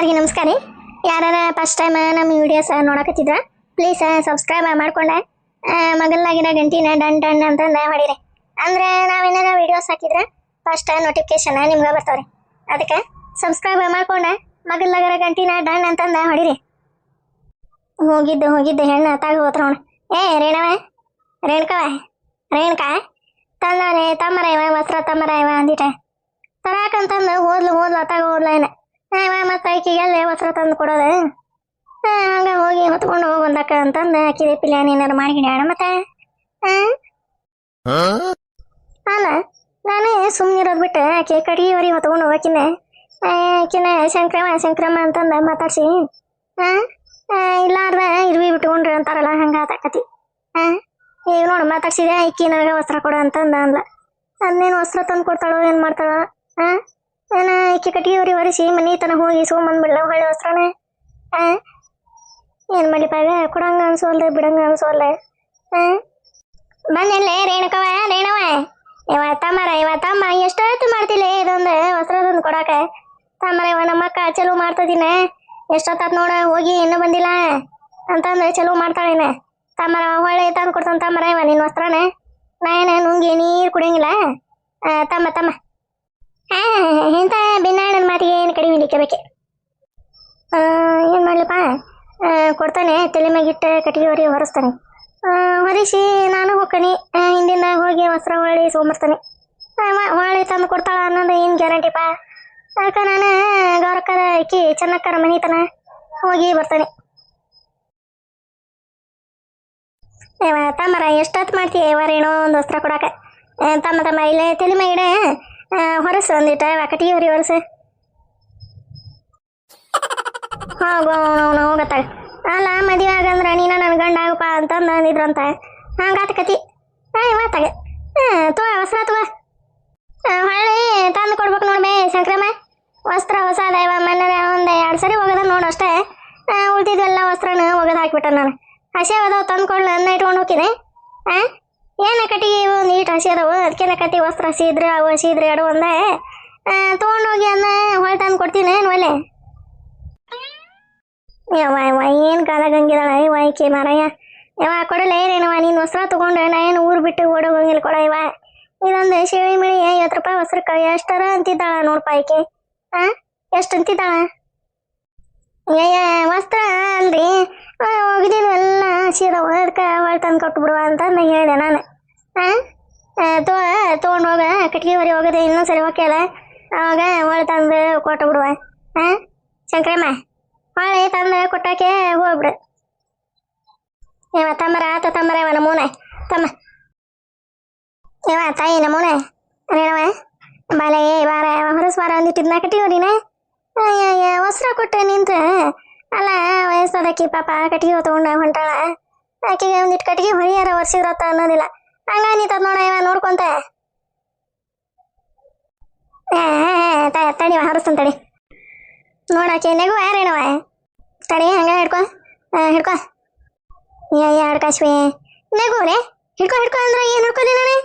ಎಲ್ಲರಿಗೂ ನಮಸ್ಕಾರ. ಯಾರು ಫಸ್ಟ್ ಟೈಮ್ ನಮ್ಮ ವಿಡಿಯೋಸ್ ನೋಡಕತ್ತಿದ್ರ ಪ್ಲೀಸ್ ಸಬ್ಸ್ಕ್ರೈಬ್ ಮಾಡ್ಕೊಂಡೆ ಮಗಲ್ಲಾಗಿರೋ ಗಂಟಿನ ಡನ್ ಡನ್ ಅಂತಂದು ಹೊಡೀರಿ. ಅಂದ್ರೆ ನಾವೇನಾರ ವಿಡಿಯೋಸ್ ಹಾಕಿದ್ರೆ ಫಸ್ಟ್ ನೋಟಿಫಿಕೇಶನ್ ನಿಮ್ಗೆ ಬರ್ತಾವ್ರಿ. ಅದಕ್ಕೆ ಸಬ್ಸ್ಕ್ರೈಬ್ ಮಾಡ್ಕೊಂಡೆ ಮಗಲ್ಲಾಗಿರೋ ಗಂಟಿನ ಡನ್ ಅಂತಂದು ಹೊಡೀರಿ. ಹೋಗಿದ್ದು ಹೆಣ್ಣು ತಾಗಿ ಹೋತ್ರ ನೋಡು. ರೇಣುಕವ ರೇಣುಕಾ ತಂದಾನೆ ತಮ್ಮರ ಇವ ವಸ್ತ್ರ ತಮ್ಮರ ಇವ ಅಂದಿಟ್ಟೆ ತರಾಕಂತಂದು ಹೋದ್ಲು ಅತ್ತಾಗ ಹೋದ್ಲ ಏನ ಮತ್ತೆ ಆಕಿಗೆಲ್ಲೇ ವಸ್ತ್ರ ತಂದು ಕೊಡೋದು. ಹಂಗ ಹೋಗಿ ಹೊತ್ಕೊಂಡು ಹೋಗಂದಕ್ಕ ಅಂತಂದು ಆಕಿದೆ ಪಿಲ್ಯಾನ ಏನಾರು ಮಾಡಿಗಿಡ್ಯಾಣ ಮತ್ತೆ ಅಲ್ಲ ನಾನೇ ಸುಮ್ಮನಿರೋದು ಬಿಟ್ಟು ಆಕೆ ಕಡಿಯವರಿಗೆ ಹೊತ್ಕೊಂಡು ಹೋಗಕಿನ ಆಕಿನ ಶಂಕ್ರಮ್ಮ ಅಂತಂದು ಮಾತಾಡ್ಸಿ ಇಲ್ಲಾರ್ದ ಇರ್ವಿ ಬಿಟ್ಕೊಂಡ್ರಿ ಅಂತಾರಲ್ಲ ಹಂಗ ಆತಾಕತಿ. ಈಗ ನೋಡು ಮಾತಾಡ್ಸಿದೆ ಆಕಿ ನನಗೆ ವಸ್ತ್ರ ಕೊಡು ಅಂತಂದ ಅಂದ್ಲ. ಅದನ್ನೇನು ವಸ್ತ್ರ ತಂದು ಕೊಡ್ತಾಳೋ ಏನು ಮಾಡ್ತಾಳೋ ಏನ ಆಕಿ ಕಟ್ಟಿಗೆವ್ರಿ ಒರೆಸಿ ಮನೆ ತನಕ ಹೋಗಿ ಸೋಮಂದ್ಬಿಡ್ಲ ಹೊಳ್ಳಿ ವಸ್ತ್ರನ ಏನು ಮಾಡಿಪಾಗ ಕೊಡಂಗ ಅನ್ಸೋಲ್ದೆ ಬಿಡಂಗ ಅನ್ಸೋಲ್ದೆ. ಬಂದೆಲ್ಲೇ ರೇಣುಕವ ಇವ ತಮ್ಮ ಎಷ್ಟೊತ್ತು ಮಾಡ್ತಿಲ್ಲ ಇದೊಂದು ವಸ್ತ್ರ ತಂದು ಕೊಡಾಕ. ತಮ್ಮರ ಇವ ನಮ್ಮಕ್ಕ ಚಲೋ ಮಾಡ್ತದಿನ ಎಷ್ಟೊತ್ತಾತ್ ನೋಡ ಹೋಗಿ ಇನ್ನೂ ಬಂದಿಲ್ಲ ಅಂತಂದು ಚಲೋ ಮಾಡ್ತಾಳೇನ. ತಮ್ಮರ ಹೊಳ್ಳಿ ತಂದು ಕೊಡ್ತಾನ ತಮ್ಮರ ಇವ ನಿನ್ನ ವಸ್ತ್ರನ ನಾ ಏನ ನುಂಗಿ ನೀರು ಕುಡಿಯಂಗಿಲ್ಲ. ತಮ್ಮ ಇಂಥ ಭಿನ್ನಾಣನ ಮಾತಿಗೆ ಏನು ಕಡಿಮೆ ಹಿಡಿಕಬೇಕೆ. ಏನು ಮಾಡ್ಲಪ್ಪ ಕೊಡ್ತಾನೆ ತಲೆ ಮ್ಯಾಗಿಟ್ಟು ಕಟ್ಟಿಗೆ ಹೊರಿಸ್ತಾನೆ. ಹೊರಿಸಿ ನಾನು ಹೋಗ್ತಾನೆ ಹಿಂದಿಂದ ಹೋಗಿ ವಸ್ತ್ರ ಹೊಳ್ಳಿ ಸೋಂಬರ್ತಾನೆ. ಹೊಳ್ಳಿ ತಂದು ಕೊಡ್ತಾಳ ಅನ್ನೋದು ಏನು ಗ್ಯಾರಂಟಿಪ್ಪ. ಅದಕ್ಕೆ ನಾನು ಗೌರಕ್ಕರ ಆಕಿ ಚೆನ್ನಕ್ಕರ ಮನಿತನ ಹೋಗಿ ಬರ್ತಾನೆ. ತಮ್ಮರ ಎಷ್ಟೊತ್ತು ಮಾಡ್ತೀಯ ರೇಣೋ ಒಂದು ವಸ್ತ್ರ ಕೊಡಾಕ. ತಮ್ಮ ಇಲ್ಲೇ ತಲೆ ಮ್ಯಾಗಿಡ ಹೊರಸು ಒಂದಿಟ್ಟ ಕಟ್ಟಿಗೆ ಹೊರಸು ಹೋಗತ್ತಾಳ. ಅಲ್ಲ ಮದುವೆ ಆಗಂದ್ರೆ ನೀನ ನನ್ನ ಗಂಡ ಆಗಪ್ಪ ಅಂತಂದು ಅಂದಿದ್ರಂತ ಹಂಗಾತ ಕತಿ ಮಾತಾಗ ವಸ್ತ್ರ ಹೊಳ್ಳಿ ತಂದು ಕೊಡ್ಬೇಕು ನೋಡ್ಬೇ ಶಂಕ್ರಮ್ಮ. ವಸ್ತ್ರ ಹೊಸದ ಇವ ಮನೆ ಒಂದು 2 ಸರಿ ಹೋಗದ ನೋಡು ಅಷ್ಟೇ. ಉಳ್ದಿದ್ವೆಲ್ಲ ವಸ್ತ್ರನ ಒಗದು ಹಾಕಿಬಿಟ್ಟ ನಾನು. ಹಸಿ ಅದಾವ ತಂದು ಕೊಡ್ಲ ಅನ್ನ ಇಟ್ಕೊಂಡು ಹೋಗ್ತೀನಿ. ಏನ ಕಟ್ಟಿಗೆ ಒಂದು ಈಟು ಹಸಿ ಅದಾವು ಅದಕ್ಕೇನ ಕಟ್ಟಿ ವಸ್ತ್ರ ಹಸಿದ್ರೆ ಅವು ಹಸಿದ್ರೆ ಎರಡು ಒಂದೇ ತೊಗೊಂಡೋಗಿ ಅನ್ನ ಹೊಳ್ಳಿ ತಂದು ಕೊಡ್ತೀನಿ ಏನು ಒಳ್ಳೆ ಏನು ಕಾಲಾಗಂಗಿದಾಳ ವಾಯ್ಕೆ ಮಾರಾಯ. ಕೊಡಲೇ ಏನವ ನೀನು ವಸ್ತ್ರ ತೊಗೊಂಡು ನಾ ಏನು ಊರು ಬಿಟ್ಟು ಓಡೋಗಂಗಿಲ್ಲ ಕೊಡ ಇದೊಂದು ಶಿಳಿ ಮಿಳಿ 50 ರೂಪಾಯಿ ವಸ್ತ್ರಕ್ಕೆ ಎಷ್ಟರ ಅಂತಿದ್ದಾಳ ನೋಡ್ಪ ಆಯ್ಕೆ. ಎಷ್ಟು ಅಂತಿದ್ದಾಳ ವಸ್ತ್ರ ಅಲ್ರಿ ಒಗದಿದ್ವು ಎಲ್ಲ ಹಸಿ ಅದಾವ ಅದಕ್ಕೆ ಹೊಳ್ಳಿ ತಂದು ಕೊಟ್ಟು ಬಿಡುವ ಅಂತಂದು ಹೇಳಿದೆ ನಾನು. ತೊಗೊಂಡು ಹೋಗ ಕಟ್ಗೆ ಹೊರಿ ಹೋಗದೆ ಇನ್ನೊಂದ್ಸರಿ ಹೋಗ್ಯಲ್ಲ ಅವಾಗ ಹೊಳ್ಳಿ ತಂದು ಕೊಟ್ಟು ಬಿಡುವ. ಶಂಕ್ರಮ್ಮ ಹೊಳ್ಳಿ ತಂದು ಕೊಟ್ಟಾಕೆ ಹೋಗ್ಬಿಡು. ತಮ್ಮರ ಆತ ತಮ್ಮರ ಇವ ನಮೂನೆ ತಮ್ಮ ತಾಯಿ ನಮೂನೆ ರೇಣವ ಬಾಲೆ ಬಾರ ಹೊರಸ್ ಬಾರ ಅಂದಿಟ್ಟಿದ್ನ ಕಟ್ಟಿ ಹೊರಿನ ವಸ್ತ್ರ ಕೊಟ್ಟೆ ನಿಂತ್ರೆ ಅಲ್ಲ ವಯಸ್ಸದಕ್ಕಿ ಪಾಪ ಕಟ್ಟಿಗೆ ತೊಗೊಂಡ ಹೊಂಟಾಳ. ಆಕೆಗೆ ಒಂದಿಟ್ಟು ಕಟ್ಟಿಗೆ ಹೊರಿಯಾರ ಒರ್ಸಿದ್ರತ್ತ ಅನ್ನೋದಿಲ್ಲ. ಹಂಗ ನೀತದ ನೋಡ ಇವ ನೋಡ್ಕೊಂತ ತಡಿವ ಹರಸ್ತನ್ ತಡಿ ನೋಡಾಕೆ ನೆಗುವ ಯಾರೇನವ ತಡಿ ಹಂಗ ಹಿಡ್ಕೊ ಹಿಡ್ಕಾಶ್ವಿ ನೆಗು ರೇ ಹಿಡ್ಕೊ ಅಂದ್ರೆ ಏನು ಹಿಡ್ಕೊಲಿ ನಾನೇ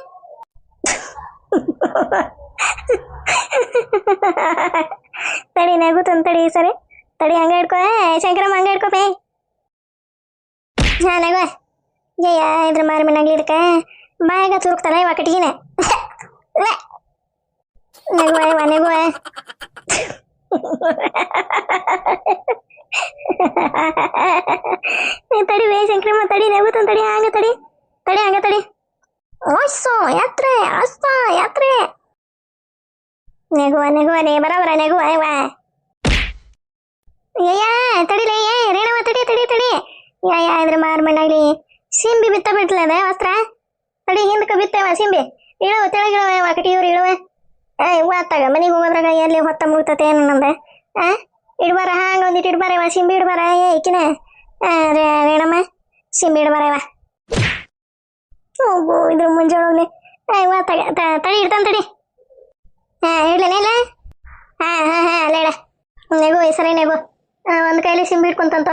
ತಡಿ ನೆಗುತ್ತಂತ ತಡಿ ಸರಿ ತಡಿ ಹಂಗ ಹಿಡ್ಕೊ ಶಂಕರಮ್ಮ ಹಂಗ ಹಿಡ್ಕೊ ಬೇ ನೆಗುವ ಇದ್ರ ಮಾರಿ ಮಣ್ಣಾಗ್ಲಿ ಇದಕ್ಕೆ ಬಾಯಾಗ ತುರುಕ್ತಾನ ಇವ ಕಟ್ಟಿಗಿನ ನೆಗುವ ತಡಿ ಬೇ ಶಂಕರಮ್ಮ ತಡಿ ನೆಗುತ್ತಂತ ತಡಿ ಹಂಗ ತಡಿ ಓಸೋ ಯಾತ್ರೆ ನೆಗುವ ರೇ ಬರಬರ ನೆಗುವ ತಡಿಲೇ ರೇಣವ ತಡಿ ಇದ್ರ ಮಾರ್ ಮಣ್ಣಾಗ್ಲಿ ಸಿಂಬಿ ಬಿತ್ತ ಬಿಡ್ಲದ ವಸ್ತ್ರ ತಡಿ ಹಿಂದಕ್ಕೆ ಬಿತ್ತವ ಸಿಂಬಿ ಇಳುವ ತೆಳಗಿಳುವ ಕಟಿಯವ್ರು ಇಳುವ ಆತಾಗ ಮನೆಗೆ ಹೋಗೋದ್ರಾಗ ಎಲ್ಲಿ ಹೊತ್ತ ಮುಗ್ತತೆ ಏನು ನಮ್ದು ಇಡ್ಬಾರ ಹಂಗ ಒಂದಿಟ್ಟು ಇಡ್ಬಾರ ಇವ ಸಿಂಬಿ ಇಡ್ಬಾರ ಈಕಿನ ರೇಣಮ್ಮ ಸಿಂಬಿ ಇಡ್ಬಾರ ಇವ ಹೋಗು ಇದ್ರ ಮುಂಜಾನೆ ಹೋಗ್ಲಿ ಆತಾಗ ತಡಿ ಇಡ್ತಾನ ತಡಿ ಇಡ್ಲೇನೆ ಇಲ್ಲ ಅಲ್ಲ ಇಡ ನೆಗು ಸರಿ ನೆಗು ಒಂದು ಕೈಲಿ ಸಿಂಬಿ ಇಟ್ಕೊಂತಂತ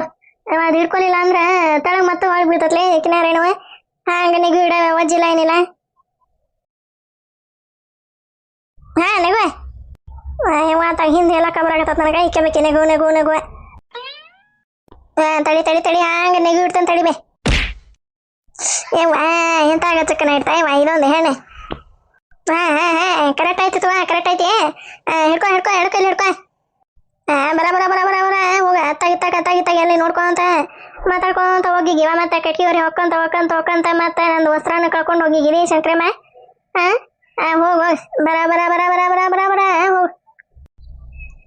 ಅದು ಹಿಡ್ಕೊಲಿಲ್ಲ ಅಂದ್ರೆ ತಳಗ್ ಮತ್ತೆ ಹೊಳಗೆ ಬೀಳ್ತತ್ಲೆ ಕಿನಾರೇಣವ ಹಂಗ ನೆಗು ಇಡ ವಜ್ಜಿಲ್ಲ ಏನಿಲ್ಲ ನೆಗುವ ಮಾತ ಹಿಂದೆ ಎಲ್ಲ ಕಬರಾಗತ್ತ ನನಗೆ ಈಕೆ ಬೇಕಿ ನೆಗು ನೆಗು ನೆಗು ತಡಿ ತಡಿ ತಡಿ ಹಂಗೆ ನೆಗು ಇಡ್ತಾನೆ ತಡಿಬೇ ಎಂತ ಆಗಚ್ಚಕ್ಕನ ಇಡ್ತಾ ಇದೊಂದು ಹೆಣ್ಣೆ ಕರೆಕ್ಟ್ ಆಯ್ತು ಕರೆಕ್ಟ್ ಐತಿ ಹಿಡ್ಕೊ ಹಿಡ್ಕೊ ಹಿಡ್ಕೊ ಹಿಡ್ಕೊ ಬರ ಬರ ಬರ ಬರ ಬರ ಹೋಗ ತಗಿ ಅಲ್ಲಿ ನೋಡ್ಕೊಂತ ಮಾತಾಡ್ಕೊಂತ ಹೋಗಿಗಿವ ಮತ್ತೆ ಕಟ್ಕಿಯವ್ರಿ ಹೊಕ್ಕಂತ ಹೊಕ್ಕಂತ ಹೊಕ್ಕಂತ ಮತ್ತೆ ನಂದು ವಸ್ತ್ರನ ಕಳ್ಕೊಂಡು ಹೋಗಿಗಿರಿ ಶಂಕ್ರಮ್ಮ ಹೋಗ್ ಬರ ಬರ ಬರ ಬರ ಬರ ಬರ ಬರ ಹೋಗ್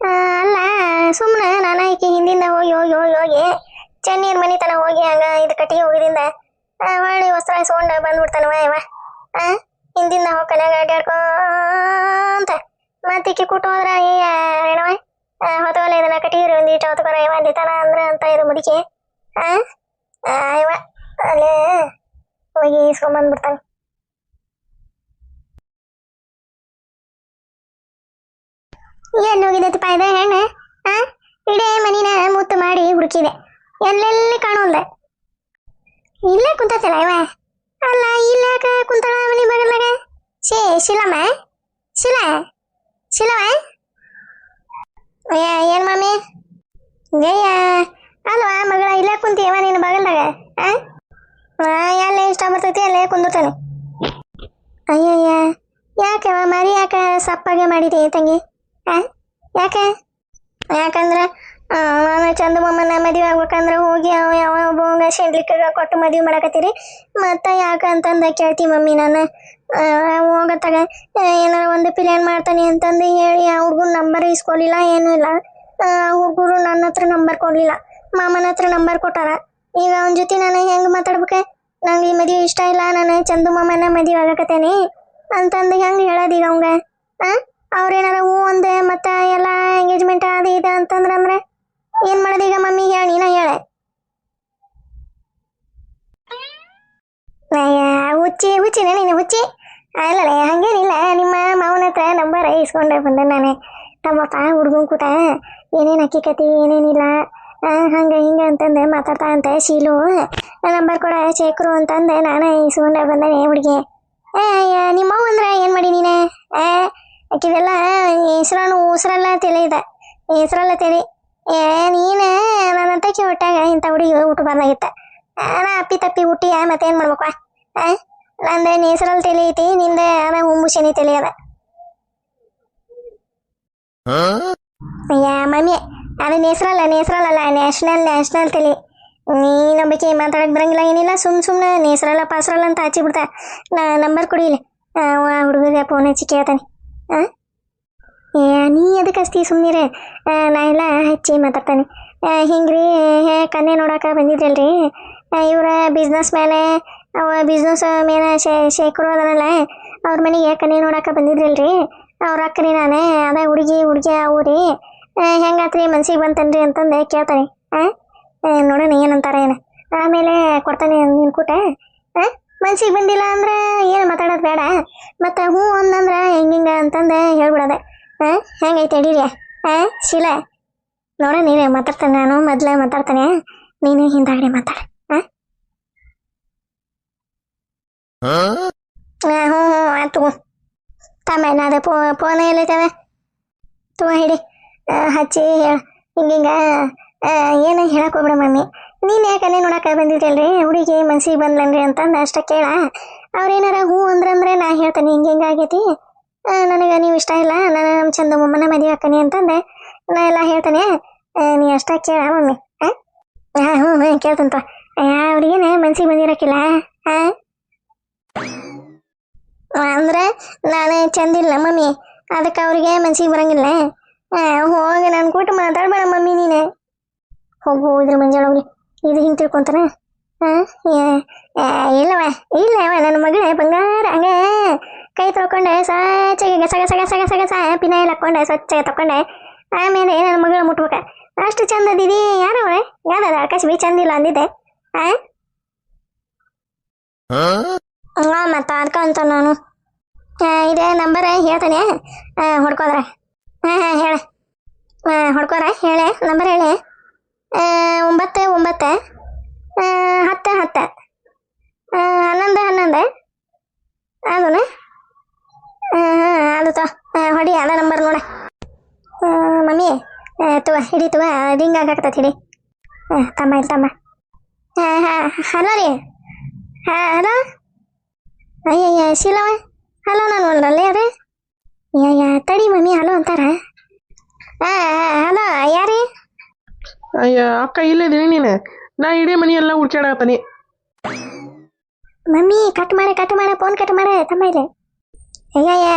ಅಲ್ಲ ಸುಮ್ಮನೆ ನಾನು ಈಕಿ ಹಿಂದಿಂದ ಹೋಗಿ ಹೋಗಿ ಹೋಗಿ ಹೋಗಿ ಚೆನ್ನೀರ್ ಮನಿ ತನ ಹೋಗಿ ಹಂಗ ಇದು ಕಟ್ಟಿಗೆ ಹೋಗಿದಿಂದ ಹೊಳ್ಳಿ ವಸ್ತ್ರ ಇಸ್ಕೊಂಡು ಬಂದ್ಬಿಡ್ತಾನವ ಇವ ಹಿಂದಿಂದ ಹೋಗ್ಕನಾಗ ಅಡ್ಡಾಡ್ಕೊಂತ ಮತ್ತಿಕ್ಕಿ ಕೂಟ ಹೋದ್ರ ಏನವ ಹೊತ್ತವಲ್ಲ ಇದನ್ನ ಕಟ್ಟಿಗಿರಿ ಒಂದಿಟ್ಟು ಹೊತ್ಕೊರ ಇವ ಅಂದಿತಾನ ಅಂದ್ರ ಅಂತ ಇದು ಮುಡಿಕೆ ಇವ ಅಲ್ಲೇ ಹೋಗಿ ಇಸ್ಕೊಂಡ್ಬಂದ್ಬಿಡ್ತಾನೆ ಎಲ್ಲಿ ಹೋಗಿದ್ದಪ್ಪ ಇದೆ ಹೆಣ್ಣು ಇಡೇ ಮನಿನ ಮುತ್ತು ಮಾಡಿ ಹುಡುಕಿದೆ ಎಲ್ಲೆಲ್ಲಿ ಕಾಣೋಲ್ಲ ಇಲ್ಲೇ ಕುಂತಲ್ಲ ಇವ ಅಲ್ಲ ಇಲ್ಲಾಕ ಕುಂತಳ ಮನಿ ಬಗಲಾಗ ಶಿಲಮ್ಮ ಶಿಲವ ಏನ್ ಮಮ್ಮಿ ಜಯ್ಯ ಅಲ್ವಾ ಮಗಳ ಇಲ್ಲೇ ಕುಂತೀಯವ ನೀನು ಬಗಲ್ದಾಗ ಎಲ್ಲೇ ಇಷ್ಟ ಬರ್ತೈತಿ ಅಲ್ಲೇ ಕುಂದಿರ್ತಾನೆ ಅಯ್ಯಯ್ಯ ಯಾಕವ ಮರಿ ಯಾಕ ಸಪ್ಪಾಗೆ ಮಾಡಿದೆ ತಂಗಿ ಯಾಕಂದ್ರೆ ನಾನು ಚಂದಮ್ಮನ ಮದುವೆ ಆಗ್ಬೇಕಂದ್ರೆ ಹೋಗಿ ಯಾವ ಒಬ್ಬ ಶೆಂಡ್ಲಿಕ್ಕೆ ಕೊಟ್ಟು ಮದುವೆ ಮಾಡಕತ್ತೀರಿ ಮತ್ತೆ ಯಾಕಂತಂದ ಕೇಳ್ತಿ ಮಮ್ಮಿ ನಾನು ಹೋಗತ್ತಾಗ ಏನಾರ ಒಂದು ಪ್ಲಾನ್ ಮಾಡ್ತಾನೆ ಅಂತಂದು ಹೇಳಿ ಆ ಹುಡುಗನ ನಂಬರ್ ಇಸ್ಕೊಲಿಲ್ಲ ಏನೂ ಇಲ್ಲ ಹುಡುಗರು ನನ್ನ ಹತ್ರ ನಂಬರ್ ಕೊಡಲಿಲ್ಲ ಮಾಮನ ಹತ್ರ ನಂಬರ್ ಕೊಟ್ಟಾರ ಈಗ ಅವನ ಜೊತೆ ನಾನು ಹೆಂಗೆ ಮಾತಾಡ್ಬೇಕೆ ನಂಗೆ ಈ ಮದುವೆ ಇಷ್ಟ ಇಲ್ಲ ನಾನು ಚಂದು ಮಾಮನ ಮದುವೆ ಆಗಕತ್ತೇನೆ ಅಂತಂದು ಹೆಂಗೆ ಹೇಳೋದೀಗ ಅವಂಗ ಅವ್ರೇನಾರ ಹೂ ಅಂದೆ ಮತ್ತೆ ಎಲ್ಲ ಎಂಗೇಜ್ಮೆಂಟ್ ಅದು ಇದು ಅಂತಂದ್ರೆ ಏನು ಮಾಡೋದೀಗ ಮಮ್ಮಿ ಹೇಳಿ ನೀನ ಹೇಳೆ ಹುಚ್ಚಿನ ನೀನು ಹುಚ್ಚಿ ಅಲ್ಲಲ್ಲ ಹಂಗೇನಿಲ್ಲ ನಿಮ್ಮ ಮಾವನ ಹತ್ರ ನಂಬರ್ ಇಸ್ಕೊಂಡೆ ಬಂದೆ ನಾನೇ ನಮ್ಮಪ್ಪ ಹುಡುಗನ್ ಕೂಟ ಏನೇನು ಅಕ್ಕಿಕತಿ ಏನೇನಿಲ್ಲ ಹಂಗೆ ಹಿಂಗೆ ಅಂತಂದೆ ಮಾತಾಡ್ತಾ ಅಂತ ಶೀಲು ನಂಬರ್ ಕೊಡ ಶೇಖರು ಅಂತಂದೆ ನಾನೇ ಇಸ್ಕೊಂಡೆ ಬಂದೇನೆ ಹುಡುಗಿ ನಿಮ್ಮವ್ ಅಂದ್ರೆ ಏನು ಮಾಡಿ ನೀನೆ ಆಕಿದೆಲ್ಲ ಉಸಿರಲ್ಲ ತಲೆ ಇದೆ ಹೆಸರಲ್ಲ ತಲೆ ನೀನೇ ನನ್ನ ಅಂತಕ್ಕೆ ಹೊಟ್ಟಾಗ ಇಂಥ ಹುಡುಗಿ ಹುಟ್ಟಬಾರ್ದಾಗಿತ್ತ ನಾ ಅಪ್ಪಿ ತಪ್ಪಿ ಹುಟ್ಟಿ ಮತ್ತೇನು ಮಾಡ್ಬೇಕು ನಂದು ನೇಸರಲ್ಲಿ ತಲೆ ಐತಿ ನಿಂದ ಹುಂಬುಶನಿ ತಲೆ ಅದ ಮಮ್ಮಿ ಅದು ನೇಸರಲ್ಲ ನ್ಯಾಷನಲ್ ತಲೆ ನೀ ನಂಬಿಕೆ ಮಾತಾಡಕ್ ಬರಂಗಿಲ್ಲ ಏನಿಲ್ಲ ಸುಮ್ಮನೆ ನೇಸರಲ್ಲ ಪಾಸರಲ್ಲ ಅಂತ ಹಚ್ಚಿ ಬಿಡ್ತಾ ನಂಬರ್ ಕೊಡಿಲಿ ಹುಡುಗಗೆ ಫೋನ್ ಹಚ್ಚಿ ಕೇಳ್ತಾನೆ ನೀ ಅದಕ್ಕೆ ಹಚ್ತಿ ಸುಮ್ಮನಿರೆ ನಾ ಎಲ್ಲ ಹಚ್ಚಿ ಮಾತಾಡ್ತಾನೆ ಹಿಂಗ್ರಿ ಕನ್ನೆ ನೋಡಕ್ಕೆ ಬಂದಿದ್ರಲ್ರಿ ಇವರ ಬಿಸ್ನೆಸ್ ಮ್ಯಾನೆ ಬಿಸ್ನೆಸ್ ಮೇನ ಶೇಖರು ಅದನಲ್ಲ ಅವ್ರ ಮನೆಗೆ ಕನ್ನೆ ನೋಡಕ್ಕೆ ಬಂದಿದ್ರಲ್ರಿ ಅವ್ರ ಅಕ್ಕರಿ ನಾನೇ ಅದ ಹುಡುಗಿ ಅವ್ರಿ ಹೆಂಗಾತ್ರಿ ಮನ್ಸಿಗೆ ಬಂತನ್ರಿ ಅಂತಂದೆ ಕೇಳ್ತಾನೆ ನೋಡೋಣ ಏನಂತಾರ ಏನು ಆಮೇಲೆ ಕೊಡ್ತಾನೆ ನೀನು ಕೂಟ ಮನ್ಸಿಗೆ ಬಂದಿಲ್ಲ ಅಂದ್ರೆ ಏನು ಮಾತಾಡೋದು ಬೇಡ ಮತ್ತು ಹ್ಞೂ ಅಂದಂದ್ರೆ ಹಿಂಗೆ ಅಂತಂದೆ ಹೇಳ್ಬಿಡೋದೆ ಹೆಂಗೈತೆ ಅಡೀರಿ ಶೀಲ ನೋಡ ನೀನೇ ಮಾತಾಡ್ತಾನೆ ನಾನು ಮೊದಲೇ ಮಾತಾಡ್ತಾನೆ ನೀನೇ ಹಿಂದಾಗಡೆ ಮಾತಾಡ ಹ್ಞೂ ಆಯ್ತು ತಮ್ಮ ಅದೇ ಫೋನ್ ಎಲ್ಲೈತವೆ ಹಿಡಿ ಹಚ್ಚಿ ಹೇಳ ಹಿಂಗಿಂಗ ಏನು ಹೇಳಕ್ ಹೋಗ್ಬಿಡ ಮಮ್ಮಿ ನೀನು ಯಾಕನ್ನೇ ನೋಡಕ್ಕೆ ಬಂದಿದ್ದಲ್ರಿ ಹುಡುಗಿ ಮನ್ಸಿಗೆ ಬಂದ್ಲನ್ರಿ ಅಂತಂದು ಅಷ್ಟ ಕೇಳ ಅವ್ರೇನಾರ ಹ್ಞೂ ಅಂದ್ರಂದ್ರೆ ನಾ ಹೇಳ್ತೇನೆ ಹಿಂಗೆ ಆಗೈತಿ ನನಗೆ ನೀವು ಇಷ್ಟ ಇಲ್ಲ ನಾನು ನಮ್ಮ ಚಂದಮ್ಮನ ಮದುವೆ ಹಾಕನಿ ಅಂತಂದೆ ನಾ ಎಲ್ಲ ಹೇಳ್ತೇನೆ ನೀ ಅಷ್ಟ ಕೇಳ ಮಮ್ಮಿ ಹ್ಞೂ ಕೇಳ್ತಂತ ಅವ್ರಿಗೇನೆ ಮನ್ಸಿಗೆ ಬಂದಿರಕ್ಕಿಲ್ಲ ಅಂದ್ರೆ ನಾನು ಚಂದಿಲ್ಲ ಮಮ್ಮಿ ಅದಕ್ಕೆ ಅವ್ರಿಗೆ ಮನ್ಸಿಗೆ ಬರಂಗಿಲ್ಲ ಹೋಗಿ ನಾನು ಕೂಟು ಮಾತಾಡ್ಬೇಡ ಮಮ್ಮಿ ನೀನೆ ಹೋಗಿದ್ರ ಮಂಜಾಳ ಹೋಗ್ಲಿ ಇದು ಹಿಂಗೆ ತಿಳ್ಕೊಂತಾನ ಇಲ್ಲವ ನನ್ನ ಮಗಳೇ ಬಂಗಾರ ಹಂಗೆ ಕೈ ತೊಳ್ಕೊಂಡೆ ಸ್ವಚ್ಛಗೆ ಗಸ ಪಿನಾಯಿಲ್ ಹಾಕ್ಕೊಂಡೆ ಸ್ವಚ್ಛಗೆ ತಕೊಂಡೆ ಆಮೇಲೆ ನನ್ನ ಮಗಳು ಮುಟ್ಬೇಕ ಅಷ್ಟು ಚಂದ ದೀದಿ ಯಾರವ್ರೆ ಯಾವ್ದಾದ ಆಕಾಶ ಬಿ ಚಂದಿಲ್ಲ ಅಂದಿದ್ದೆ ಮತ್ತೆ ಅನ್ಕೊಂತ ನಾನು ಇದೇ ನಂಬರ್ ಹೇಳ್ತಾನೆ ಹೊಡ್ಕೋದ್ರೆ ಹೇಳ ಹೊಡ್ಕೋರ ಹೇಳೆ ನಂಬರ್ ಹೇಳಿ 9 10 11 ಅದನ್ನ ಅದು ಹೊಡಿ ಅದ ನಂಬರ್ ನೋಡ ತುವ ಹಿಡಿ ತುವ ರಿಂಗ್ ಆಗಾಕತ್ತೈತಿ ಹಿಡಿ. ತಮ್ಮ ಇಲ್ಲಿ ತಮ್ಮ. ಹಲೋ ರೀ. ಹಲೋ. ಅಯ್ಯಯ್ಯ ಶೀಲವ. ಹಲೋ ನಾನು ಅಲ್ಲೇ ರೀ. ತಡಿ ಮಮ್ಮಿ ಹಲೋ ಅಂತಾರ. ಹಲೋ ಯಾರೀ? ಅಯ್ಯ ಅಕ್ಕ ಇಲ್ಲಿದ್ದೀನಿ ನೀನು. ನಾ ಇಡೀ ಮನಿ ಎಲ್ಲ ಹುಡ್ಕ್ಯಾಡಕತ್ತೀನಿ. ಮಮ್ಮಿ ಕಟ್ ಮಾಡ ಫೋನ್ ಕಟ್ ಮಾಡ ತಮ್ಮ ಇಲ್ಲಿ. ಅಯ್ಯಯ್ಯ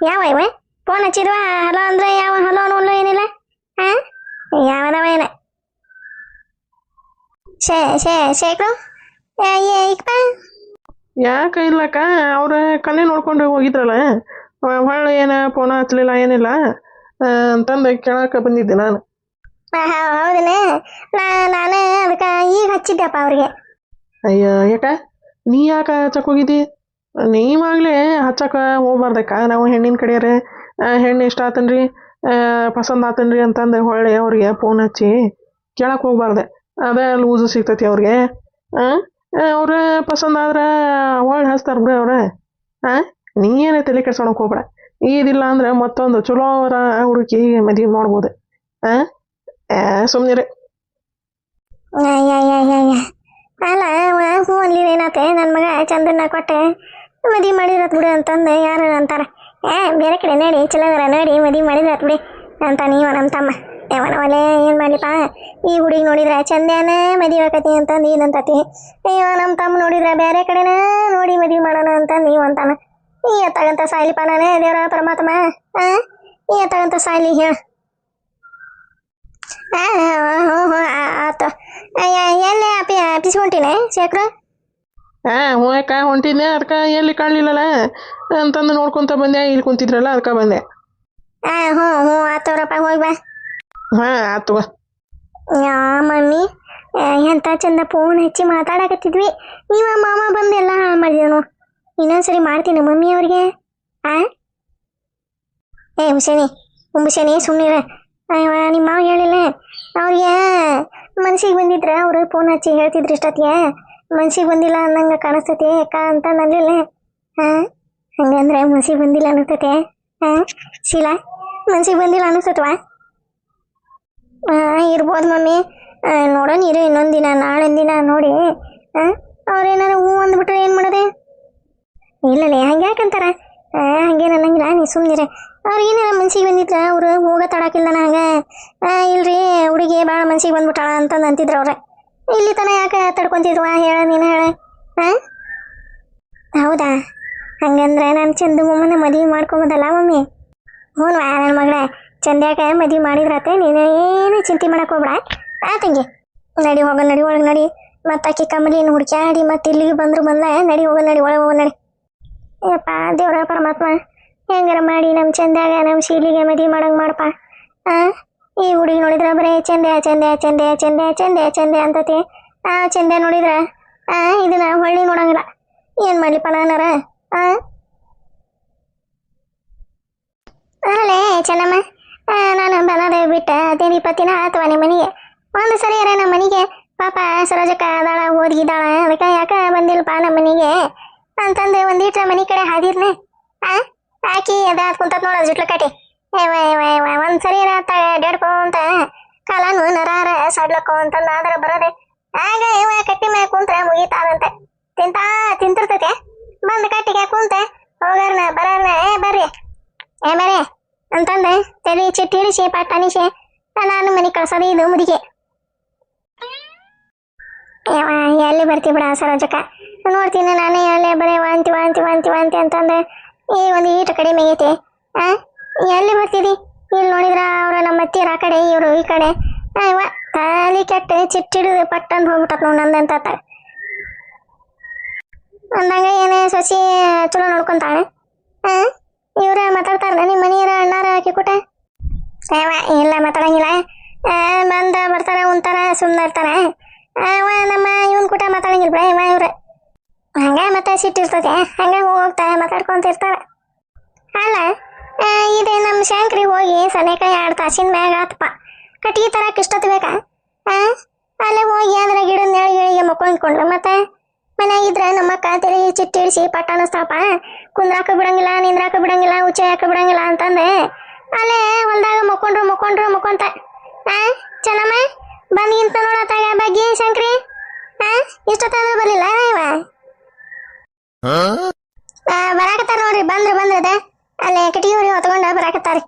ಯಾವ ಇವ ಫೋನ್ ಹಚ್ಚಿದ್ವ ಹಲೋ ಅಂದ್ರೆ ಯಾವ ಹಲೋ ನೋಡ್ಲು ಏನಿಲ್ಲ. ಯಾವನವ ಏನ ಶೇಖರು ಈಗಪ್ಪ ಯಾಕೆ ಇಲ್ಲಕ್ಕ, ಅವ್ರ ಕಲೆ ನೋಡ್ಕೊಂಡು ಹೋಗಿದ್ರಲ್ಲ, ಹೊಳ್ಳಿ ಏನ ಫೋನ್ ಹಚ್ಚಲಿಲ್ಲ ಏನಿಲ್ಲ ಅಂತಂದು ಕೇಳಕ್ಕೆ ಬಂದಿದ್ದೆ ನಾನು. ಹೌದನ. ನಾನು ಅದಕ್ಕೆ ಈಗ ಹಚ್ಚಿದ್ದೆಪ್ಪ ಅವ್ರಿಗೆ. ಅಯ್ಯ ಯಾಕ ನೀ ಯಾಕೆ ಹಚ್ಚಕ್ಕೆ ಹೋಗಿದ್ದಿ? ನೀವಾಗಲೇ ಹಚ್ಚಕ್ಕೆ ಹೋಗ್ಬಾರ್ದಕ್ಕ. ನಾವು ಹೆಣ್ಣಿನ ಕಡೆಯವ್ರೆ, ಹೆಣ್ಣು ಇಷ್ಟ ಆತನ್ರಿ ಪಸಂದ್ ಆತನ್ರಿ ಅಂತಂದು ಹೊಳ್ಳಿ ಅವ್ರಿಗೆ ಫೋನ್ ಹಚ್ಚಿ ಕೇಳಕ್ಕೆ ಹೋಗ್ಬಾರ್ದೆ. ಅದೇ ಲೂಸು ಸಿಗ್ತೈತಿ ಅವ್ರಿಗೆ. ಅವ್ರ ಪಸಂದ್ ಆದ್ರೆ ಹೊಳ್ಳಿ ಹಚ್ತಾರೆ ಬಿಡ್ರಿ ಅವ್ರ. ನೀ ಏನೇ ತಲೆ ಕೆಡ್ಸೋಣಕ್ಕೆ ಹೋಗ್ಬೇಡ. ಇದಿಲ್ಲ ಅಂದ್ರೆ ಮತ್ತೊಂದು ಚಲೋ ಅವರ ಹುಡುಕಿ ಮದುವೆ ಮಾಡ್ಬೋದು. ಸುಮ್ಮನಿರಿ. ಅಲ್ಲ ಹ್ಞೂ ಅನ್ಲಿ ಏನಾತೆ ನನ್ನ ಮಗ ಚಂದನ್ನ ಕೊಟ್ಟೆ ಮದುವೆ ಮಾಡಿರತ್ ಬಿಡು ಅಂತಂದು ಯಾರು ಅಂತಾರೆ. ಬೇರೆ ಕಡೆ ನೋಡಿ ಚಲೋವರ ನೋಡಿ ಮದುವೆ ಮಾಡಿದ್ರತ್ ಬಿಡಿ ಅಂತ ನೀವ ನಮ್ಮ ತಮ್ಮ. ಯಾವನವಲ್ಲೇ ಏನು ಮಾಡ್ಲಿಪ್ಪ, ಈ ಹುಡುಗಿ ನೋಡಿದ್ರೆ ಚಂದ್ಯಾನ ಮದುವೆ ಆಕತಿ ಅಂತಂದು ಏನಂತತಿ. ಅಯ್ಯೋ ನಮ್ಮ ತಮ್ಮ ನೋಡಿದ್ರೆ ಬೇರೆ ಕಡೆನ ನೋಡಿ ಮದುವೆ ಮಾಡೋಣ ಅಂತಂದು ನೀವು ಅಂತಾನ. ಈ ಎತ್ತಾಗಂತ ಸಾಯ್ಲಿಪ್ಪ ನಾನೇ ದೇವರ ಪರಮಾತ್ಮ. ಈ ಎತ್ತಾಗಂತ ಸಾಯ್ಲಿ ಹೇಳು. ಆತು. ಎಲ್ಲೇ ಆಫೀಸ್ ಹೊಂಟಿನೇ ಶೇಖರು? ಹ್ಞೂ ಅಕ್ಕ ಹೊಂಟಿದ್ದೆ. ಅದಕ್ಕೆ ಎಲ್ಲಿ ಕಾಣಲಿಲ್ಲಲ್ಲ ಅಂತಂದು ನೋಡ್ಕೊತ ಬಂದೆ. ಇಲ್ಲಿ ಕುಂತಿದ್ರಲ್ಲ ಅದಕ್ಕೆ ಬಂದೆ. ಹ್ಞೂ ಆತವ್ರಪ್ಪ ಹೋಗಿ ಬಾ. ಆತು. ಮಮ್ಮಿ ಎಂತ ಚಂದ ಫೋನ್ ಹಚ್ಚಿ ಮಾತಾಡಕತ್ತಿದ್ವಿ. ನೀವ ಮಾಮ ಬಂದು ಎಲ್ಲ ಹಾಳು ಮಾಡಿದನು. ಇನ್ನೊಂದ್ಸರಿ ಮಾಡ್ತೀನಿ ಮಮ್ಮಿ ಅವ್ರಿಗೆ. ಹುಷೇನಿ ಸುಮ್ಮನಿರ. ನಿಮ್ಮ ಮಾವ ಹೇಳಿಲ್ಲ ಅವ್ರಿಗೆ ಮನ್ಸಿಗೆ ಬಂದಿದ್ರ ಅವರು ಫೋನ್ ಹಚ್ಚಿ ಹೇಳ್ತಿದ್ರು ಇಷ್ಟೊತ್ತಿಗೆ. ಮನ್ಸಿಗೆ ಬಂದಿಲ್ಲ ಅನ್ನಂಗೆ ಕಾಣಿಸ್ತೈತಿ ಅಕ್ಕ ಅಂತ ನನ್ಲಿಲ್ಲ. ಹಂಗಂದ್ರೆ ಮನ್ಸಿಗೆ ಬಂದಿಲ್ಲ ಅನ್ನಿಸ್ತೈತೆ. ಶೀಲಾ ಮನ್ಸಿಗೆ ಬಂದಿಲ್ಲ ಅನ್ನಿಸ್ತತ್ವಾ? ಇರ್ಬೋದು ಮಮ್ಮಿ. ನೋಡೋಣ ಇರು ಇನ್ನೊಂದು ದಿನ ನಾಳಿನ ದಿನ ನೋಡಿ. ಅವ್ರೇನಾರು ಹೂ ಅಂದ್ಬಿಟ್ರೆ ಏನು ಮಾಡೋದೆ? ಇಲ್ಲಲೇ ಹಂಗೆ ಯಾಕಂತಾರ? ಹಂಗೇನು ಅನ್ನಂಗಿಲ್ಲ, ನೀ ಸುಮ್ಮನಿರ. ಅವ್ರಿಗೇನಾರ ಮನ್ಸಿಗೆ ಬಂದಿದ್ರ ಅವ್ರು ಹೋಗೋ ತಡಾಕಿಲ್ದನ ಹಂಗೆ ಇಲ್ರಿ ಹುಡುಗಿ ಭಾಳ ಮನ್ಸಿಗೆ ಬಂದ್ಬಿಟ್ಟಾಳ ಅಂತಂದು ಅಂತಿದ್ರು ಅವ್ರೆ. ಇಲ್ಲಿ ತನ ಯಾಕೆ ತಡ್ಕೊತಿದ್ವಾ ಹೇಳ ನೀನು ಹೇಳ. ಹೌದಾ? ಹಂಗಂದ್ರೆ ನಾನು ಚಂದು ಮೊಮ್ಮನ ಮದುವೆ ಮಾಡ್ಕೊಬೋದಲ್ಲ ಮಮ್ಮಿ? ಹ್ಞೂ ನನ್ನ ಮಗಳ ಚಂದ್ಯಾಕ ಮದುವೆ ಮಾಡಿದ್ರತ್ತೆ. ನೀನು ಏನು ಚಿಂತೆ ಮಾಡಕ್ಕೆ ಹೋಗ್ಬೇಡ. ತಂಗಿ ನಡಿ ಹೋಗ, ನಡಿ ಒಳಗೆ ನಡಿ. ಮತ್ತು ಆಕಿ ಕಮಲಿನ ಹುಡ್ಕ್ಯಾಡಿ ಮತ್ತು ಇಲ್ಲಿಗೆ ಬಂದ್ರು ಬಂದ. ನಡಿ ಹೋಗ, ನಡಿ ಒಳಗೆ ಹೋಗ, ನಡಿ. ಯಪ್ಪ ದೇವ್ರ ಪರಮಾತ್ಮ ಹೆಂಗಾರ ಮಾಡಿ ನಮ್ಮ ಚಂದ್ಯಾಗ ನಮ್ಮ ಶೀಲಿಗೆ ಮದುವೆ ಮಾಡಂಗೆ ಮಾಡಪ್ಪ. ಈ ಹುಡುಗಿ ನೋಡಿದ್ರೆ ಬರೀ ಚಂದೆ ಚಂದೆ ಚಂದೆ ಚಂದೆ ಚಂದೆ ಚಂದೆ ಅಂತತಿ. ಚಂದೆ ನೋಡಿದ್ರೆ ಇದನ್ನ ಹೊಳ್ಳಿ ನೋಡಂಗಿಲ್ಲ. ಏನು ಮಾಡ್ಲಿಪ್ಪ ನಾನಾರ? ಅಲ್ಲೇ ಚೆನ್ನಮ್ಮ, ನಾನು ಬನ್ನೋದೇ ಬಿಟ್ಟು 15-20 ದಿನ ಆತವ ನಿಮ್ಮ ಮನೆಗೆ. ಒಂದು ಸರಿ ಅರ ನಮ್ಮ ಮನೆಗೆ ಪಾಪ ಸರೋಜಕ್ಕ ಅದಾಳ ಓದ್ಗಿದ್ದಾಳ, ಅದಕ್ಕೆ ಯಾಕೆ ಬಂದಿಲ್ಲಪ್ಪ ನಮ್ಮ ಮನೆಗೆ ಅಂತಂದು ಒಂದಿಟ್ರ ಮನೆ ಕಡೆ ಹಾದಿರ್ನೆ. ಹಾಕಿ ಅದಾತ್ ಕುಂತತ್ ನೋಡೋದು ಜುಟ್ಲ ಕಟ್ಟಿ. ಒಂದು ಸರಿ ಅಡ್ಯಾಡ್ಕೋ ಅಂತ ಕಾಲನು ನರಾರ ಸಡ್ಲಕ್ಕೋ ಅಂತಂದು ಆದ್ರೆ ಬರೋದೆ. ಆಗ ಕಟ್ಟಿ ಮ್ಯಾಗ ಕುಂತ್ರೆ ಮುಗೀತಾದಂತೆ. ತಿಂತಿರ್ತೈತೆ ಬಂದು ಕಟ್ಟಿಗೆ ಕುಂತ ಹೋಗಾರನ ಬರಾರನ ಬರ್ರಿ ಬರ್ರಿ ಅಂತಂದು ತಲೆ ಚಿಟ್ಟಿ ಹಿಡಿಸಿ ಪಟ್ಟ ಅನಿಸಿ ನಾನು ಮನೆ ಕಳ್ಸೋದು ಇದು ಮುದಿಗೆ. ಎಲ್ಲಿ ಬರ್ತಿ ಬಿಡ ಸರೋಜಕ್ಕ, ನೋಡ್ತೀನಿ ನಾನೇ ಎಲ್ಲಿ ಬರೀ ವಾಂತಿ ವಾಂತಿ ವಾಂತಿ ವಾಂತಿ ಅಂತಂದು ಈ ಒಂದು ಈಟ ಕಡಿಮೆ ಆಗೈತಿ. ಎಲ್ಲಿ ಬರ್ತೀರಿ? ಇಲ್ಲಿ ನೋಡಿದ್ರ ಅವ್ರ ನಮ್ಮ ಅತ್ತಿಯರ ಆ ಕಡೆ ಇವರು ಈ ಕಡೆ. ತಾಲಿ ಕೆಟ್ಟ ಚಿಟ್ಟಿಡಿದು ಪಟ್ಟಂದು ಹೋಗ್ಬಿಟ್ಟತ್ ನೋಡು ನಂದಂತ ಅಂದಂಗ ಏನೇ ಸೊಸಿ ಚಲೋ ನೋಡ್ಕೊಂತಾಳೆ. ಇವ್ರ ಮಾತಾಡ್ತಾರ ನಿಮ್ಮ ಮನೆಯವರ ಅಣ್ಣಾರ ಆಕಿ ಕೂಟ? ಇಲ್ಲ ಮಾತಾಡಂಗಿಲ್ಲ. ಬರ್ತಾರ ಉಂತಾರ ಸುಮ್ಮನೆ ಇರ್ತಾರ. ನಮ್ಮ ಇವನ್ ಕೂಟ ಮಾತಾಡಂಗಿಲ್ಲ ಬಿಡ ಇವ್ರು. ಹಂಗ ಮತ್ತೆ ಸಿಟ್ಟಿರ್ತದೆ ಹಂಗ ಹೋಗ್ತಾ ಮಾತಾಡ್ಕೊಂತಿರ್ತಾರ. ಅಲ್ಲ ಇದು ನಮ್ಮ ಶಂಕ್ರಿ ಹೋಗಿ ಸನೇಕಾಯಿ 2 ತಾಸಿನ ಮ್ಯಾಗ ಆತಪ್ಪ. ಕಟ್ಟಿಗೆ ತರಕ್ಕೆ ಇಷ್ಟೊತ್ತು ಬೇಕಾ? ಅಲ್ಲೇ ಹೋಗಿ ಅಂದ್ರೆ ಗಿಡದ ನೆಳಿಗೆ ಮಕ್ಕೊಂಡ್ಕೊಂಡ್ರು. ಮತ್ತೆ ಮನ್ಯಾಗಿದ್ರೆ ನಮ್ಮಕ್ಕ ತಲೆ ಚಿಟ್ಟಿ ಹಿಡಿಸಿ ಪಟ್ಟ ಅನ್ನಿಸ್ತಾವಪ್ಪ. ಕುಂದ್ರಾಕ ಬಿಡಂಗಿಲ್ಲ, ನಿಂದ್ರಾಕ ಬಿಡಂಗಿಲ್ಲ, ಉಚ್ಚೆ ಹಾಕ ಬಿಡಂಗಿಲ್ಲ ಅಂತಂದೆ ಅಲ್ಲೇ ಹೊಲ್ದಾಗ ಮಕ್ಕೊಂಡ್ರು ಮಕ್ಕೊಂತ ಹಾ ಚೆನ್ನಮ್ಮ ಬಂದ್ಗಿಂತ ನೋಡತ್ತಾಗ ಬಗ್ಗೆ ಶಂಕ್ರಿ ಹಾ ಇಷ್ಟೊತ್ತಾದ್ರೂ ಬರ್ಲಿಲ್ಲ ಇವ ಬರಾಕತ್ತಾರ ನೋಡ್ರಿ ಬಂದ್ರಿ ಅದೇ ಅಲ್ಲೇ ಕಟಿಗೆ ಹೊತ್ಕೊಂಡ ಬರಾಕತ್ತಾರಿ